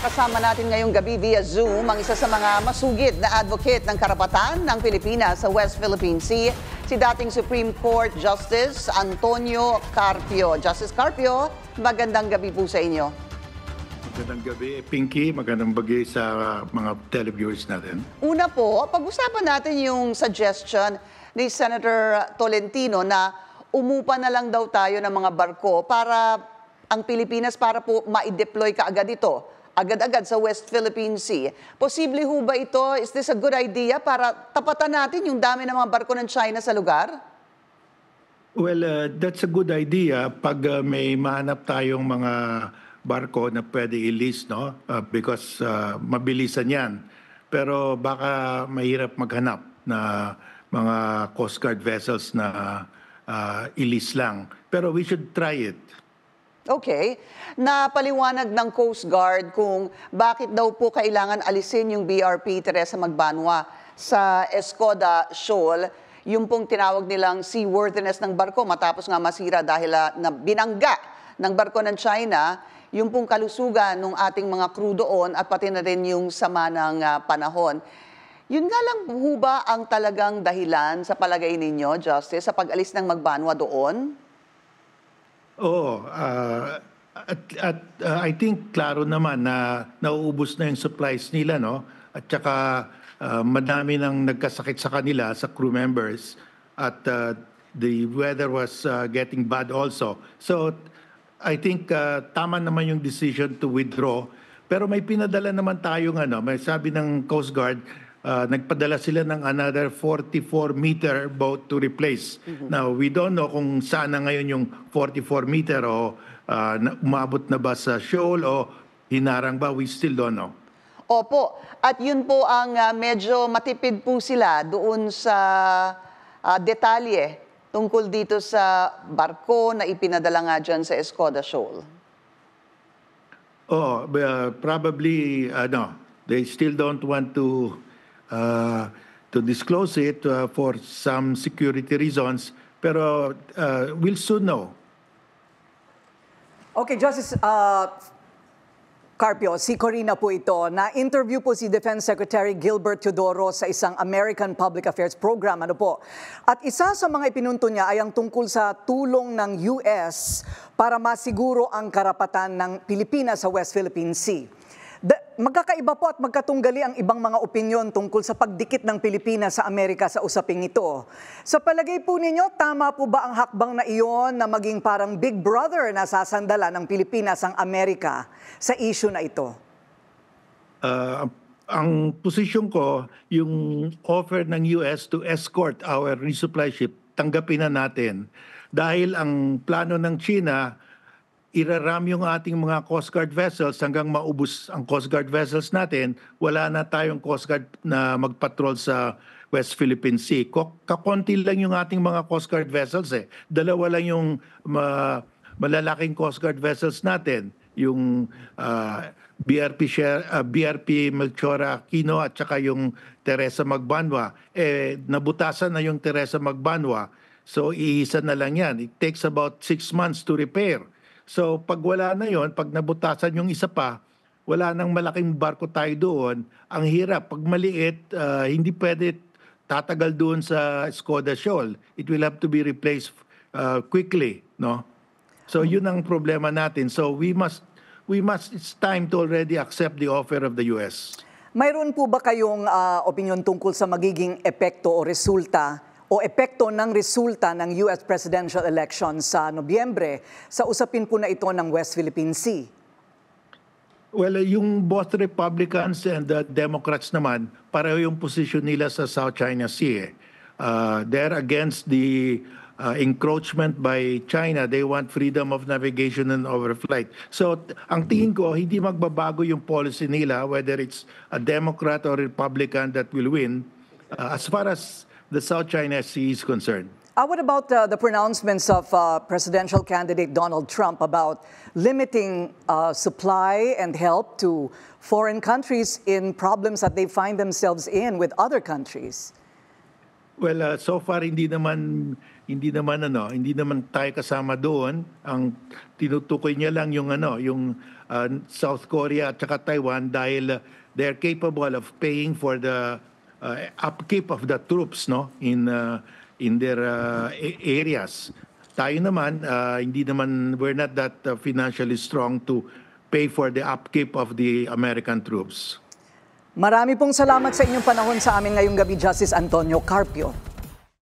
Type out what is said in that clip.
Kasama natin ngayong gabi via Zoom ang isa sa mga masugid na advocate ng karapatan ng Pilipinas sa West Philippine Sea, si dating Supreme Court Justice Antonio Carpio. Justice Carpio, magandang gabi po sa inyo. Magandang gabi, Pinky. Magandang gabi sa mga televiewers natin. Una po, pag-usapan natin yung suggestion ni Senator Tolentino na umupa na lang daw tayo ng mga barko para ang Pilipinas para po ma-deploy kaagad ito, agad-agad sa West Philippine Sea. Posible ho ba ito? Is this a good idea para tapatan natin yung dami ng mga barko ng China sa lugar? Well, that's a good idea pag may mahanap tayong mga barko na pwede i-lease, no? Because mabilisan yan. Pero baka mahirap maghanap na mga Coast Guard vessels na i-lease lang. Pero we should try it. Okay. Napaliwanag ng Coast Guard kung bakit daw po kailangan alisin yung BRP Teresa Magbanua sa Escoda Shoal, yung pong tinawag nilang seaworthiness ng barko matapos nga masira dahil na binangga ng barko ng China, yung pong kalusugan ng ating mga crew doon at pati na rin yung sama ng panahon. Yun nga lang ho ba ang talagang dahilan sa palagay ninyo, Justice, sa pag-alis ng Magbanua doon? Oo. I think klaro naman na nauubos na yung supplies nila, no? At saka madami nang nagkasakit sa kanila, sa crew members. At the weather was getting bad also. So I think tama naman yung decision to withdraw. Pero may pinadala naman tayong may sabi ng Coast Guard, nagpadala sila ng another 44-meter boat to replace. Now, we don't know kung saan na ngayon yung 44-meter o umabot na ba sa shoal o hinarang ba. We still don't know. Opo. At yun po ang medyo matipid po sila doon sa detalye tungkol dito sa barko na ipinadala nga dyan sa Escoda Shoal. Oh, probably, they still don't want to disclose it for some security reasons, pero we'll soon know. Okay, Justice Carpio, si Corina po ito. Na-interview po si Defense Secretary Gilbert Teodoro sa isang American Public Affairs Program. Ano po? At isa sa mga ipinunto niya ay ang tungkol sa tulong ng US para masiguro ang karapatan ng Pilipinas sa West Philippine Sea. Magkakaiba po at magkatunggali ang ibang mga opinyon tungkol sa pagdikit ng Pilipinas sa Amerika sa usaping ito. Sa palagay po ninyo, tama po ba ang hakbang na iyon na maging parang big brother na sasandala ng Pilipinas ang Amerika sa issue na ito? Ang posisyon ko, yung offer ng US to escort our resupply ship, tanggapin na natin. Dahil ang plano ng China, iraram yung ating mga Coast Guard vessels hanggang maubos ang Coast Guard vessels natin, wala na tayong Coast Guard na magpatrol sa West Philippine Sea. Kakonti lang yung ating mga Coast Guard vessels eh. Dalawa lang yung malalaking Coast Guard vessels natin. Yung BRP Melchora Aquino at saka yung Teresa Magbanua. Nabutasan na yung Teresa Magbanua. So iisa na lang yan. It takes about 6 months to repair. So pag wala na yon, pag nabutasan yung isa pa, wala nang malaking barko tayo doon. Ang hirap, pag maliit, hindi pwede tatagal doon sa Escoda Shoal. It will have to be replaced quickly, no? So yun ang problema natin. So we must, it's time to already accept the offer of the US. Mayroon po ba kayong opinion tungkol sa magiging epekto o resulta o epekto ng resulta ng US presidential election sa Nobyembre sa usapin po na ito ng West Philippine Sea? Well, yung both Republicans and the Democrats naman, pareho yung position nila sa South China Sea. They're against the encroachment by China. They want freedom of navigation and overflight. So ang tingin ko, hindi magbabago yung policy nila, whether it's a Democrat or Republican that will win, as far as the South China Sea is concerned. What about the pronouncements of presidential candidate Donald Trump about limiting supply and help to foreign countries in problems that they find themselves in with other countries? Well, so far hindi naman tayo kasama doon. Ang tinutukoy niya lang yung South Korea at saka Taiwan dahil they're capable of paying for the upkeep of the troops, no, in their areas. Tayo naman we're not that financially strong to pay for the upkeep of the American troops. Marami pong salamat sa inyong panahon sa amin ngayong gabi, Justice Antonio Carpio.